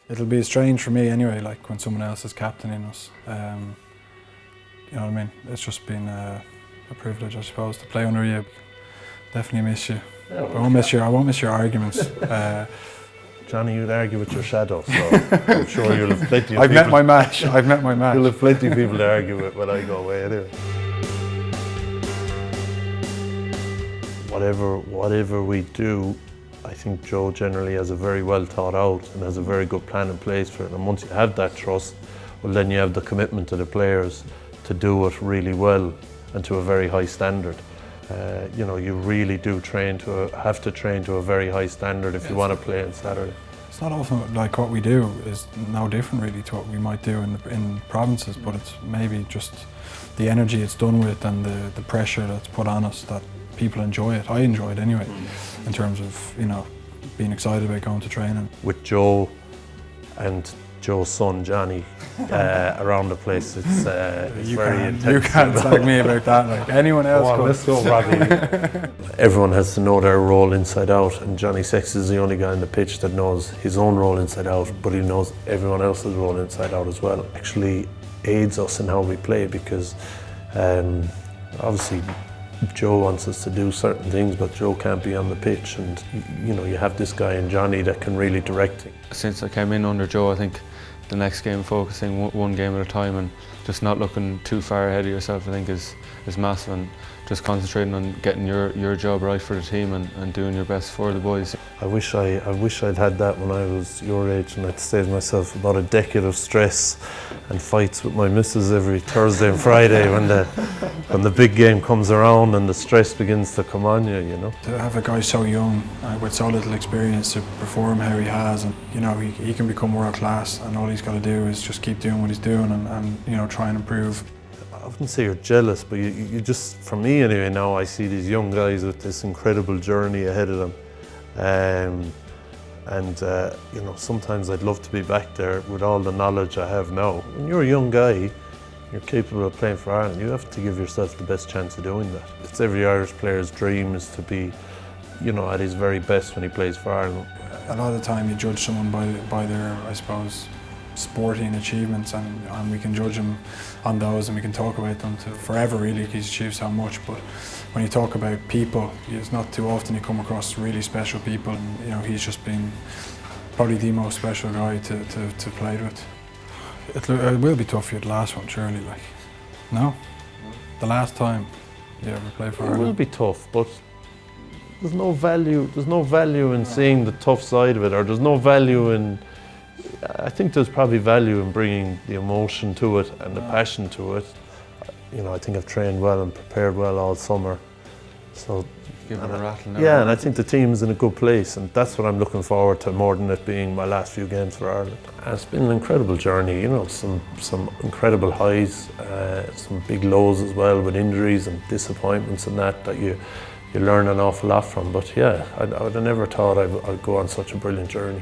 It'll be strange for me anyway, like when someone else is captaining us. You know what I mean? It's just been a privilege, I suppose, to play under you. Definitely miss you. I won't miss your arguments. Johnny, you'd argue with your shadow, so I'm sure you'll have plenty of I've met my match. You'll have plenty of people to argue with when I go away anyway. Whatever we do, I think Joe generally has a very well thought out and has a very good plan in place for it. And once you have that trust, well, then you have the commitment to the players to do it really well and to a very high standard. You know, you really do have to train to a very high standard if you want to play on Saturday. It's not often like what we do is no different really to what we might do in provinces, but it's maybe just the energy it's done with and the pressure that's put on us that people enjoy it. I enjoy it anyway, in terms of, you know, being excited about going to training. With Joe and Joe's son Johnny around the place, it's very intense. You can't tag me about that. Like anyone else. Go on, let's go, Robbie. Everyone has to know their role inside out, and Johnny Sexton is the only guy on the pitch that knows his own role inside out, but he knows everyone else's role inside out as well. Actually aids us in how we play because obviously Joe wants us to do certain things, but Joe can't be on the pitch, and you know, you have this guy in Johnny that can really direct things. Since I came in under Joe, I think the next game focusing one game at a time and just not looking too far ahead of yourself, I think is massive, and just concentrating on getting your job right for the team and doing your best for the boys. I wish I'd had that when I was your age, and I'd saved myself about a decade of stress and fights with my missus every Thursday and Friday when the big game comes around and the stress begins to come on you, you know. To have a guy so young with so little experience to perform how he has, and you know, he can become world class, and all he's got to do is just keep doing what he's doing and you know, try and improve. I wouldn't say you're jealous, but you just, for me anyway, now I see these young guys with this incredible journey ahead of them. You know, sometimes I'd love to be back there with all the knowledge I have now. When you're a young guy, you're capable of playing for Ireland, you have to give yourself the best chance of doing that. It's every Irish player's dream is to be, you know, at his very best when he plays for Ireland. A lot of the time you judge someone by their, I suppose, sporting achievements, and we can judge him on those and we can talk about them forever really, because he's achieved so much. But when you talk about people, it's not too often you come across really special people, and you know, he's just been probably the most special guy to play with. It will be tough for you the last one, surely, like. No? The last time you ever played for Ireland? It will be tough, but there's no value in seeing the tough side of it, or there's no value in, I think there's probably value in bringing the emotion to it and the passion to it. You know, I think I've trained well and prepared well all summer. So give it a rattle now. Yeah, and I think the team's in a good place, and that's what I'm looking forward to more than it being my last few games for Ireland. And it's been an incredible journey, you know, some incredible highs, some big lows as well with injuries and disappointments and that you learn an awful lot from. But yeah, I would have never thought I'd go on such a brilliant journey.